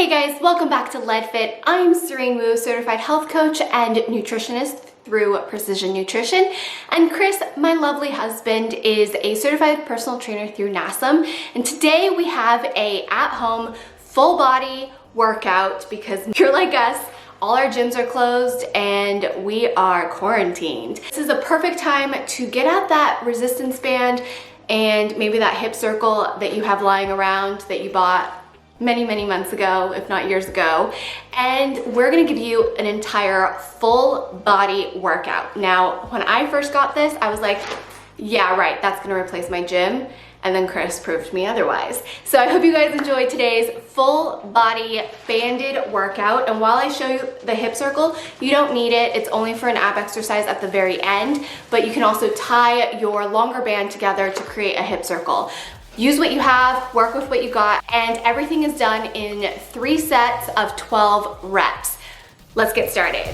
Hey guys, welcome back to Ledford. I'm Serein, certified health coach and nutritionist through Precision Nutrition. And Chris, my lovely husband, is a certified personal trainer through NASM. And today we have a at-home full body workout because you're like us, all our gyms are closed and we are quarantined. This is a perfect time to get at that resistance band and maybe that hip circle that you have lying around that you bought many months ago, if not years ago. And we're gonna give you an entire full body workout. Now, when I first got this, I was like, yeah, right, that's gonna replace my gym. And then Chris proved me otherwise. So I hope you guys enjoyed today's full body banded workout. And while I show you the hip circle, you don't need it. It's only for an ab exercise at the very end, but you can also tie your longer band together to create a hip circle. Use what you have, work with what you got, and everything is done in 3 sets of 12 reps. Let's get started.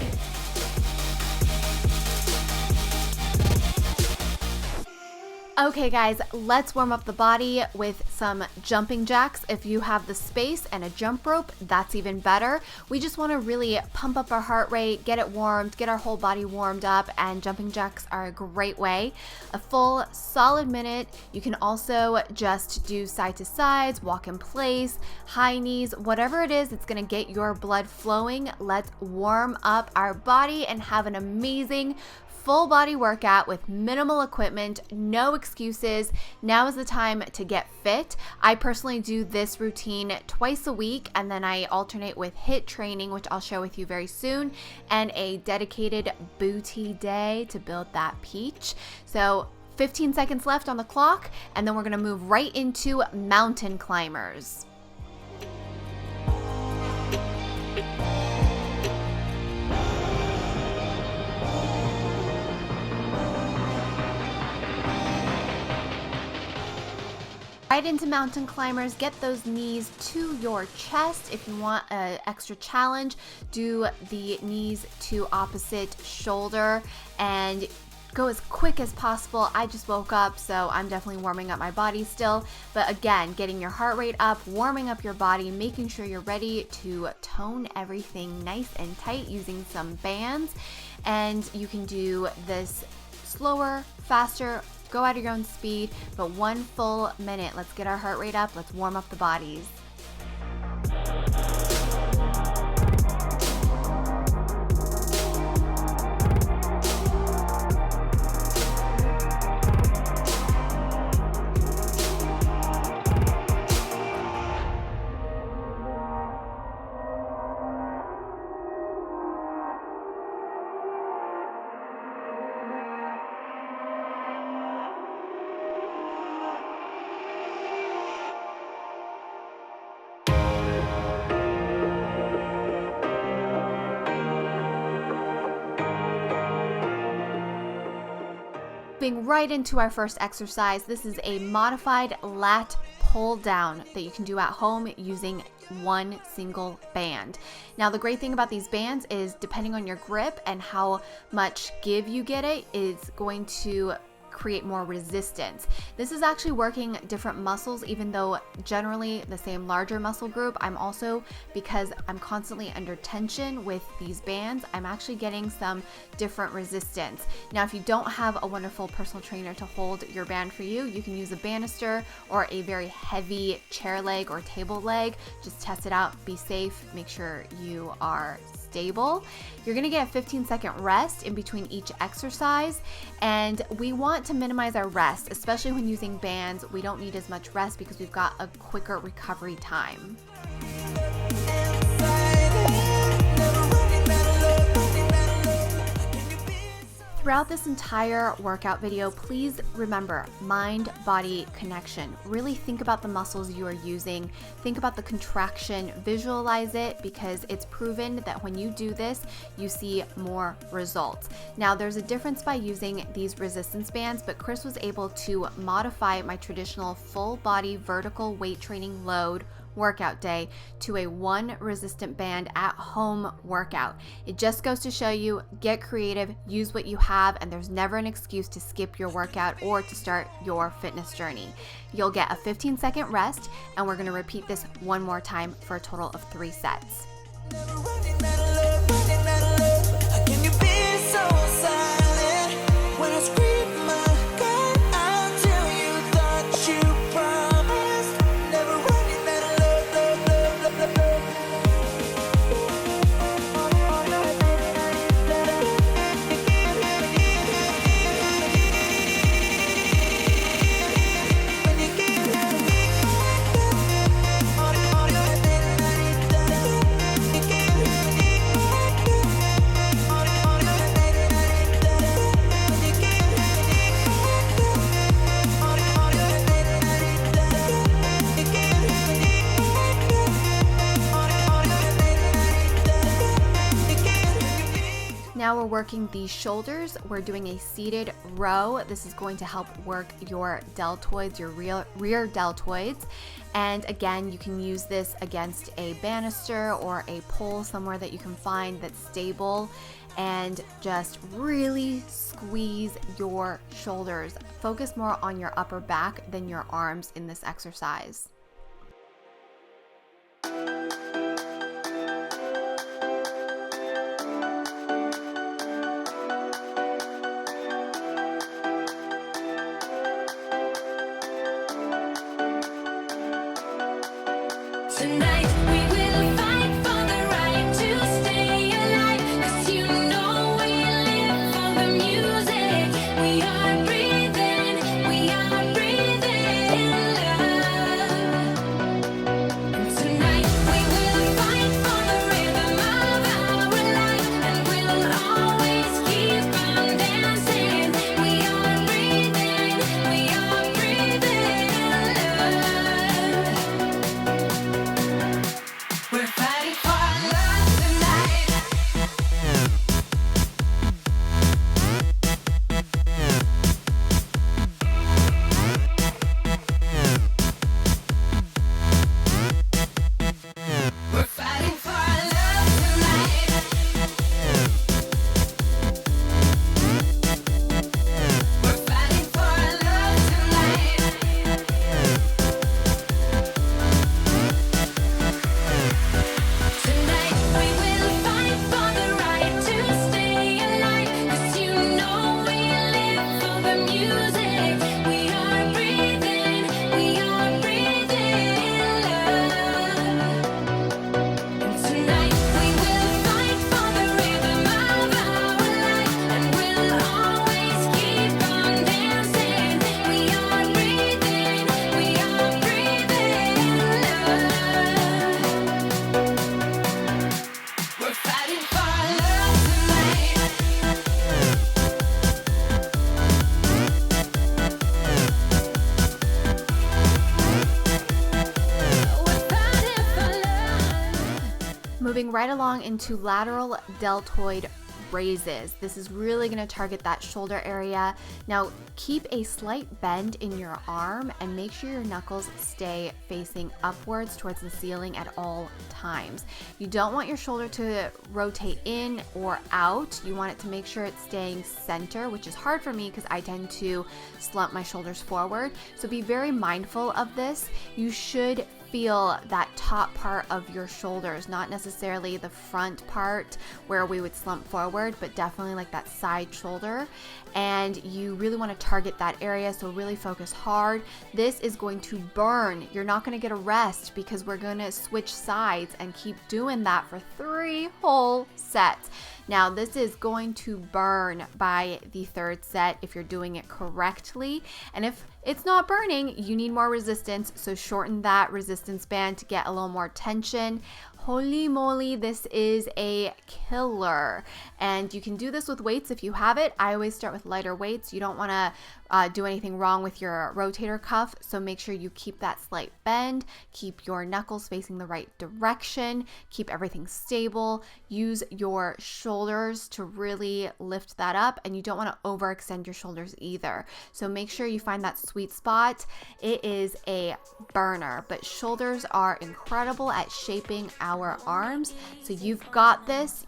Okay guys, let's warm up the body with some jumping jacks. If you have the space and a jump rope, that's even better. We just want to really pump up our heart rate, get it warmed, get our whole body warmed up, and jumping jacks are a great way. A full solid minute. You can also just do side to sides, walk in place, high knees, whatever it is, it's going to get your blood flowing. Let's warm up our body and have an amazing full body workout with minimal equipment, no excuses. Now is the time to get fit. I personally do this routine twice a week, and then I alternate with HIIT training, which I'll share with you very soon, and a dedicated booty day to build that peach. So 15 seconds left on the clock, and then we're gonna move right into mountain climbers. Right into mountain climbers, get those knees to your chest. If you want an extra challenge, do the knees to opposite shoulder and go as quick as possible. I just woke up, so I'm definitely warming up my body still. But again, getting your heart rate up, warming up your body, making sure you're ready to tone everything nice and tight using some bands. And you can do this slower, faster, go at your own speed, but 1 full minute. Let's get our heart rate up. Let's warm up the bodies. Moving right into our first exercise. This is a modified lat pull down that you can do at home using 1 single band. Now, the great thing about these bands is depending on your grip and how much give you get it is going to create more resistance. This is actually working different muscles, even though generally the same larger muscle group. I'm also, because I'm constantly under tension with these bands, I'm actually getting some different resistance. Now, if you don't have a wonderful personal trainer to hold your band for you, you can use a banister or a very heavy chair leg or table leg. Just test it out, be safe, make sure you are stable. You're gonna get a 15-second rest in between each exercise, and we want to minimize our rest, especially when using bands. We don't need as much rest because we've got a quicker recovery time. Throughout this entire workout video, please remember mind-body connection. Really think about the muscles you are using. Think about the contraction, visualize it, because it's proven that when you do this, you see more results. Now, there's a difference by using these resistance bands, but Chris was able to modify my traditional full body vertical weight training load workout day to a 1 resistant band at home workout. It just goes to show you, get creative, use what you have, and there's never an excuse to skip your workout or to start your fitness journey. You'll get a 15-second rest, and we're gonna repeat this one more time for a total of 3 sets. Now we're working the shoulders. We're doing a seated row. This is going to help work your deltoids, your rear deltoids. And again, you can use this against a banister or a pole somewhere that you can find that's stable, and just really squeeze your shoulders. Focus more on your upper back than your arms in this exercise. Tonight we will fight for the right to stay alive, 'cause you know we live for the music. We are breathing love. And tonight we will fight for the rhythm of our life, and we'll always keep on dancing. We are breathing love. We're fighting for our love tonight. We're fighting for our love tonight. We're fighting for our love tonight. Tonight we will fight for the right to stay alive, 'cause you know we live for the music. We are breathing love. And tonight we will fight for the rhythm of our life, and we'll always keep on dancing. We are breathing love. We're fighting for our love tonight. We're fighting for love. Moving right along into lateral deltoid raises. This is really going to target that shoulder area. Now keep a slight bend in your arm and make sure your knuckles stay facing upwards towards the ceiling at all times. You don't want your shoulder to rotate in or out. You want it to make sure it's staying center, which is hard for me because I tend to slump my shoulders forward. So be very mindful of this. You should feel that top part of your shoulders, not necessarily the front part where we would slump forward, but definitely like that side shoulder. And you really want to target that area, so really focus hard. This is going to burn. You're not going to get a rest because we're going to switch sides and keep doing that for 3 whole sets. Now this is going to burn by the 3rd set if you're doing it correctly. And if it's not burning, you need more resistance, so shorten that resistance band to get a little more tension. holy moly, this is a killer. And you can do this with weights if you have it. I always start with lighter weights. You don't want to do anything wrong with your rotator cuff, so make sure you keep that slight bend, keep your knuckles facing the right direction, keep everything stable, use your shoulders to really lift that up, and you don't want to overextend your shoulders either. So make sure you find that sweet spot. It is a burner, but shoulders are incredible at shaping our arms. So you've got this,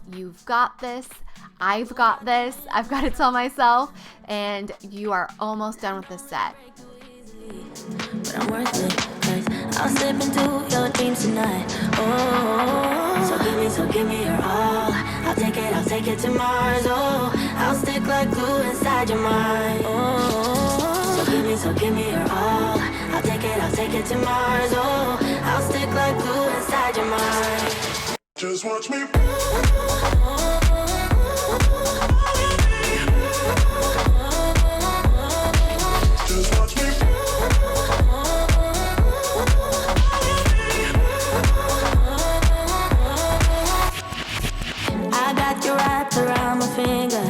I've got this, I've got to tell myself, and you are almost done with this set. But I'm worth it, 'cause I'll slip into your dreams tonight. Oh, so give me your all. I'll take it to Mars. Oh, I'll stick like glue inside your mind. Oh, so give me your all. I'll take it to Mars. Oh, I'll stick like glue inside your mind. Just watch me. Just watch me. I got you wrapped around my finger,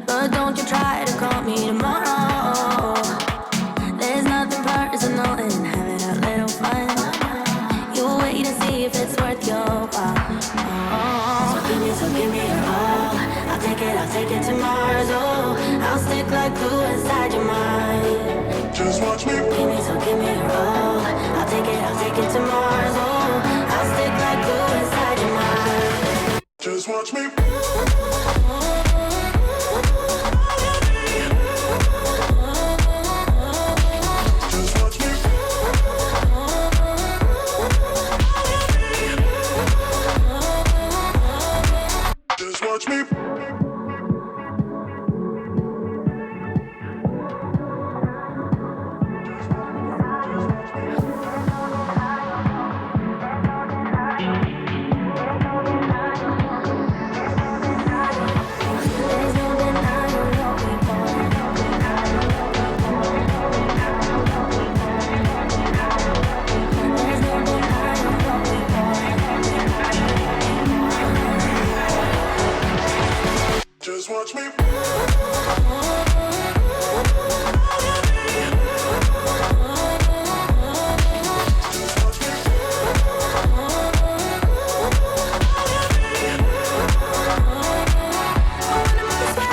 but don't you try to call me tomorrow. There's nothing personal in having a little fun. You wait to see if it's worth your while. Oh, so give me your all. I'll take it to Mars. Oh, I'll stick like glue inside your mind. Just watch me. Give me your all. I'll take it to Mars. Oh, I'll stick like glue inside your mind. Just watch me. Just watch me. Just watch me. There's no denying what we want. There's no denying what we want. Just watch me.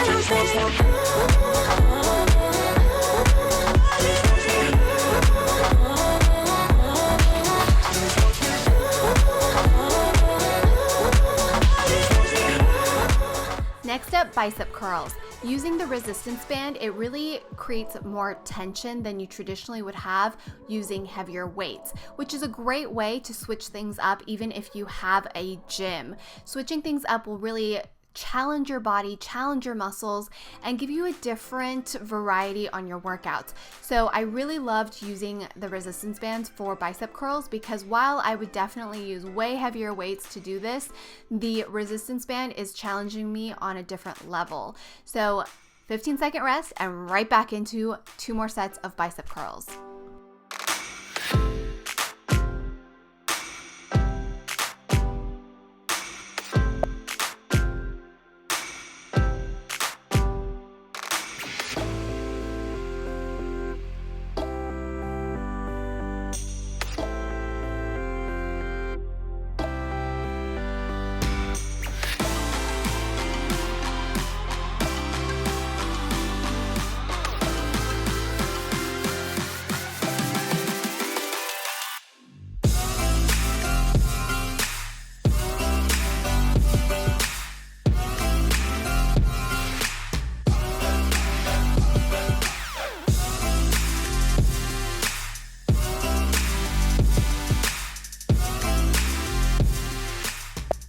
Just watch me. Next up, bicep curls. Using the resistance band, it really creates more tension than you traditionally would have using heavier weights, which is a great way to switch things up even if you have a gym. Switching things up will really challenge your body, challenge your muscles, and give you a different variety on your workouts. So I really loved using the resistance bands for bicep curls because while I would definitely use way heavier weights to do this, the resistance band is challenging me on a different level. So 15-second rest and right back into 2 more sets of bicep curls.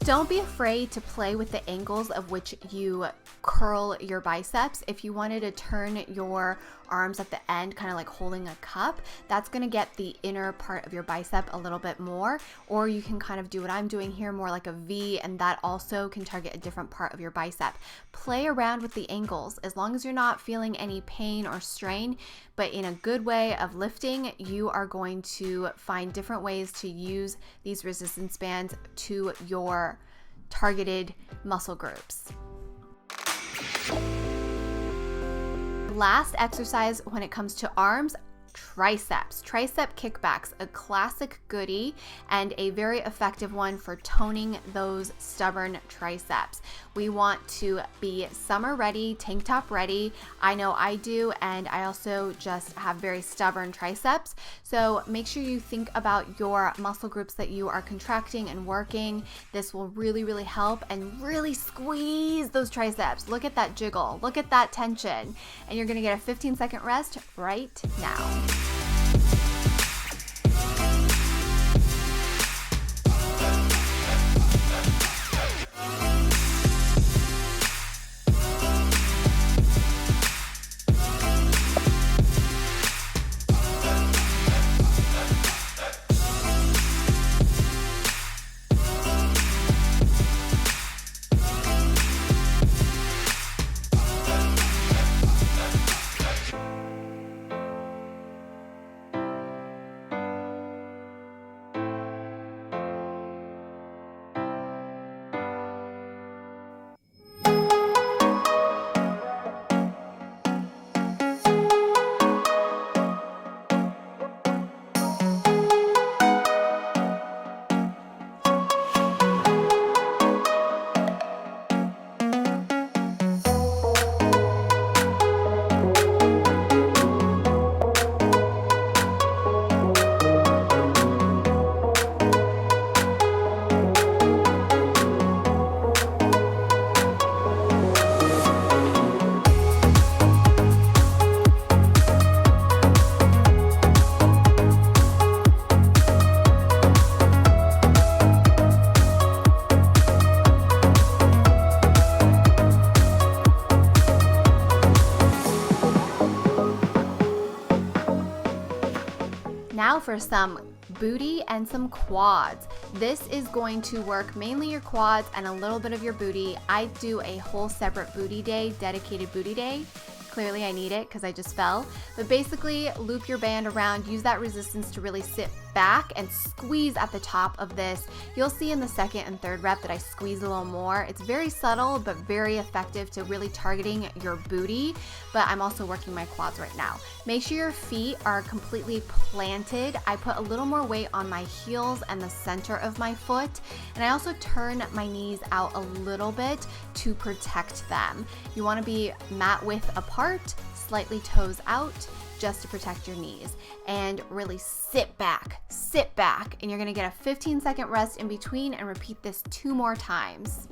Don't be afraid to play with the angles of which you curl your biceps. If you wanted to turn your arms at the end, kind of like holding a cup. That's going to get the inner part of your bicep a little bit more, or you can kind of do what I'm doing here, more like a V, and that also can target a different part of your bicep. Play around with the angles. As long as you're not feeling any pain or strain, but in a good way of lifting, you are going to find different ways to use these resistance bands to your targeted muscle groups. Last exercise when it comes to arms, triceps. Tricep kickbacks, a classic goodie and a very effective one for toning those stubborn triceps. We want to be summer ready, tank top ready. I know I do, and I also just have very stubborn triceps. So make sure you think about your muscle groups that you are contracting and working. This will really, really help, and really squeeze those triceps. Look at that jiggle, look at that tension, and you're gonna get a 15-second rest right now. Now for some booty and some quads. This is going to work mainly your quads and a little bit of your booty. I do a whole separate booty day, dedicated booty day. Clearly I need it because I just fell. But basically, loop your band around, use that resistance to really sit back and squeeze at the top of this. You'll see in the second and third rep that I squeeze a little more. It's very subtle, but very effective to really targeting your booty. But I'm also working my quads right now. Make sure your feet are completely planted. I put a little more weight on my heels and the center of my foot. And I also turn my knees out a little bit to protect them. You want to be mat width apart, slightly toes out, just to protect your knees, and really sit back, and you're gonna get a 15-second rest in between, and repeat this 2 more times.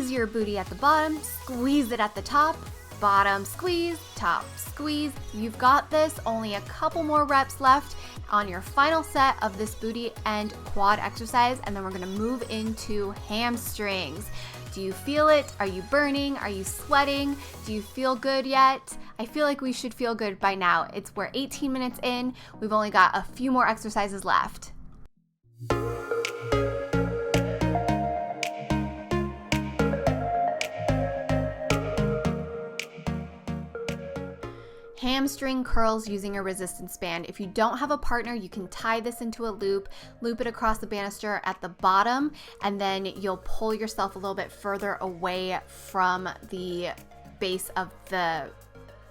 Your booty at the bottom, squeeze it at the top, bottom squeeze, top squeeze. You've got this. Only a couple more reps left on your final set of this booty and quad exercise, and then we're going to move into hamstrings. Do you feel it? Are you burning? Are you sweating? Do you feel good yet? I feel like we should feel good by now. We're 18 minutes in. We've only got a few more exercises left. Hamstring curls using a resistance band. If you don't have a partner, you can tie this into a loop it across the banister at the bottom, and then you'll pull yourself a little bit further away from the base of the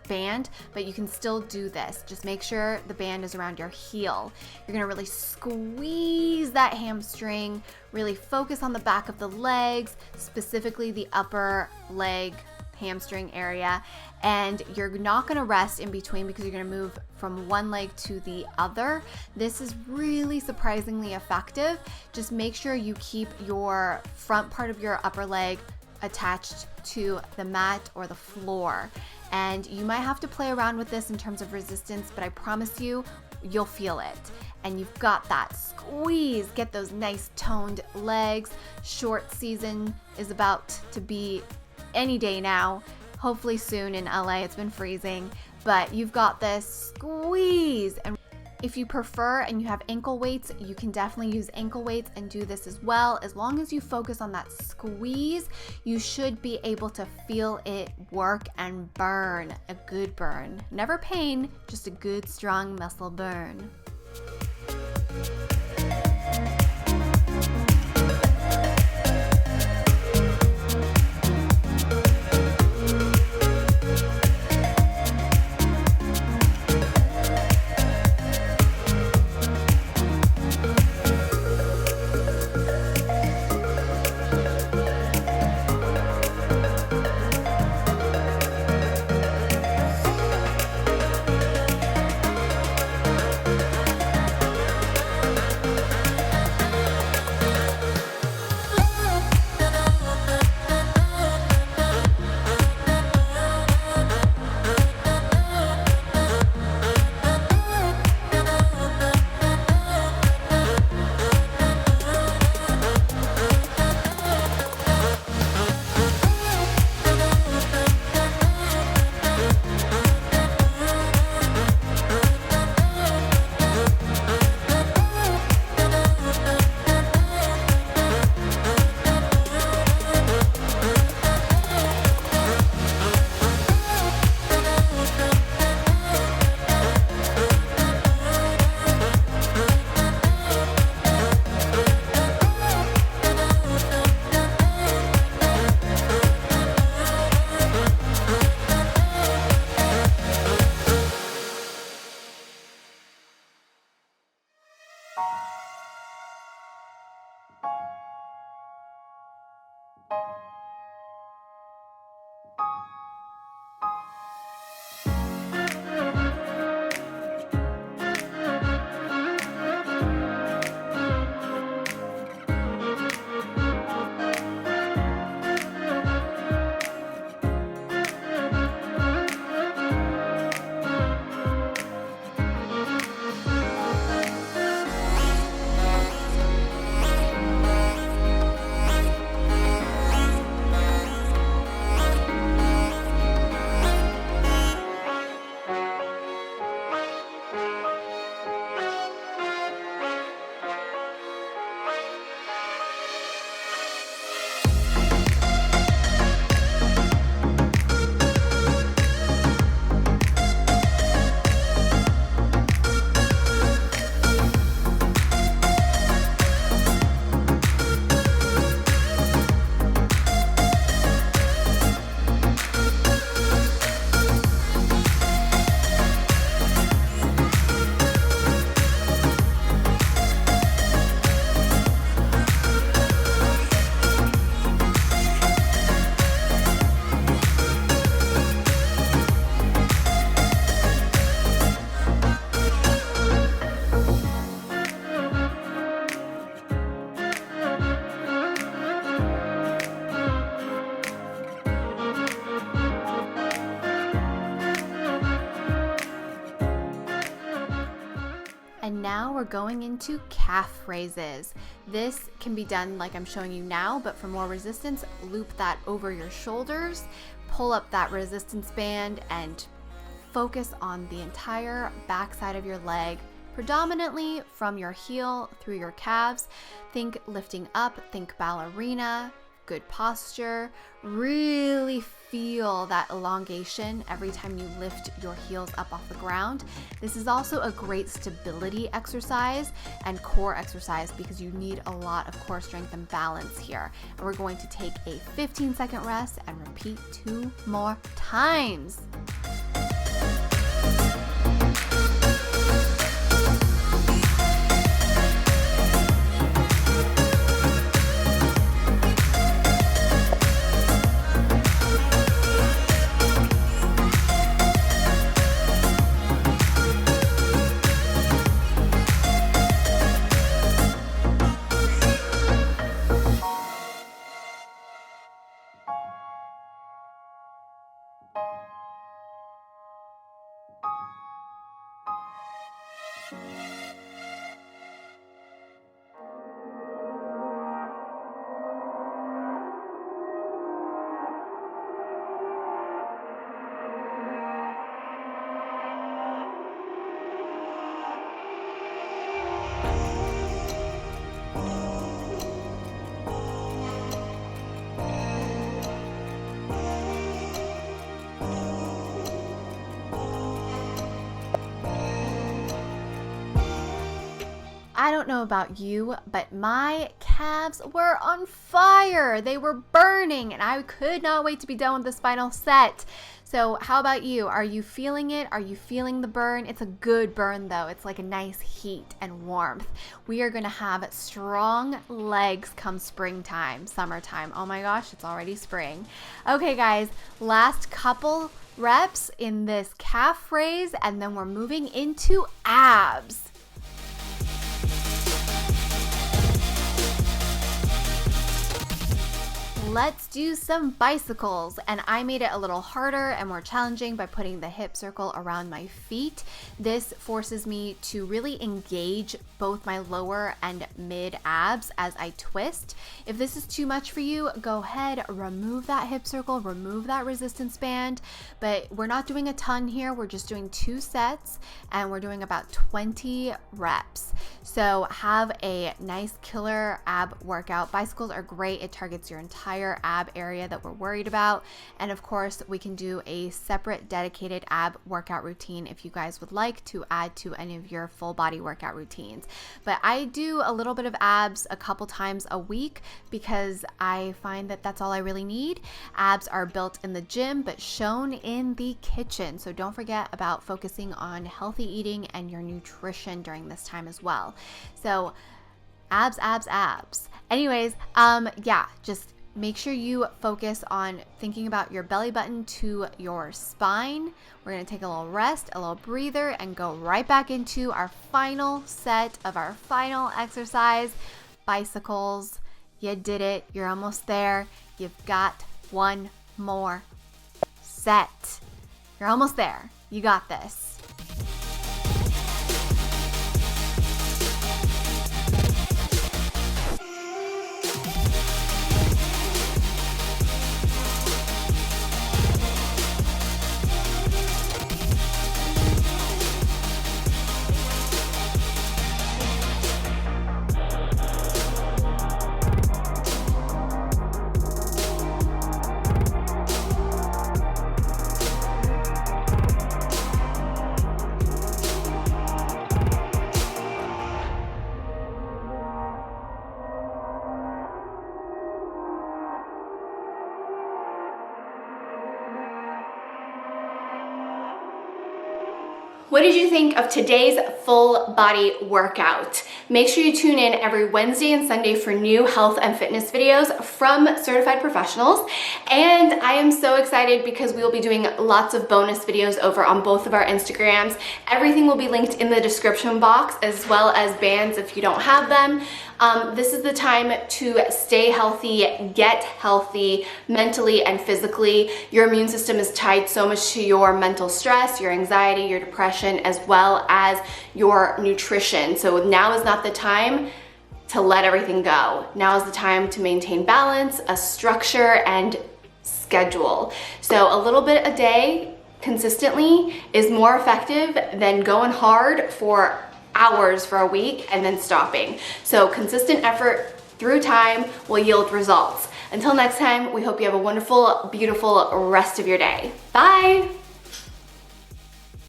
band, but you can still do this. Just make sure the band is around your heel. You're gonna really squeeze that hamstring, really focus on the back of the legs, specifically the upper leg hamstring area, and you're not going to rest in between because you're going to move from one leg to the other. This is really surprisingly effective. Just make sure you keep your front part of your upper leg attached to the mat or the floor, and you might have to play around with this in terms of resistance, but I promise you, you'll feel it. And you've got that squeeze. Get those nice toned legs. Short season is about to be any day now, hopefully soon in LA. It's been freezing, but you've got this squeeze. And if you prefer and you have ankle weights, you can definitely use ankle weights and do this as well. As long as you focus on that squeeze, you should be able to feel it work and burn. A good burn. Never pain, just a good strong muscle burn. And now we're going into calf raises. This can be done like I'm showing you now, but for more resistance, loop that over your shoulders, pull up that resistance band, and focus on the entire backside of your leg, predominantly from your heel through your calves. Think lifting up, think ballerina, good posture. Really feel that elongation every time you lift your heels up off the ground. This is also a great stability exercise and core exercise because you need a lot of core strength and balance here. And we're going to take a 15-second rest and repeat 2 more times. I don't know about you, but my calves were on fire. They were burning and I could not wait to be done with this final set. So how about you? Are you feeling it? Are you feeling the burn? It's a good burn though. It's like a nice heat and warmth. We are gonna have strong legs come springtime, summertime. Oh my gosh, it's already spring. Okay guys, last couple reps in this calf raise and then we're moving into abs. Let's do some bicycles, and I made it a little harder and more challenging by putting the hip circle around my feet. This forces me to really engage both my lower and mid abs as I twist. If this is too much for you, go ahead, remove that hip circle, remove that resistance band, but we're not doing a ton here. We're just doing 2 sets and we're doing about 20 reps. So have a nice killer ab workout. Bicycles are great. It targets your entire ab area that we're worried about. And of course, we can do a separate dedicated ab workout routine if you guys would like to add to any of your full body workout routines. But I do a little bit of abs a couple times a week because I find that that's all I really need. Abs are built in the gym, but shown in the kitchen. So don't forget about focusing on healthy eating and your nutrition during this time as well. So abs, abs, abs. Anyways, yeah, just make sure you focus on thinking about your belly button to your spine. We're going to take a little rest, a little breather, and go right back into our final set of our final exercise, bicycles. You did it. You're almost there. You've got one more set. You're almost there. You got this. What did you think of today's full body workout? Make sure you tune in every Wednesday and Sunday for new health and fitness videos from certified professionals. And I am so excited because we will be doing lots of bonus videos over on both of our Instagrams. Everything will be linked in the description box, as well as bands if you don't have them. This is the time to stay healthy, get healthy mentally and physically. Your immune system is tied so much to your mental stress, your anxiety, your depression, as well as your nutrition. So now is not the time to let everything go. Now is the time to maintain balance, a structure, and schedule. So a little bit a day consistently is more effective than going hard for hours for a week and then stopping. So consistent effort through time will yield results. Until next time, we hope you have a wonderful, beautiful rest of your day. Bye.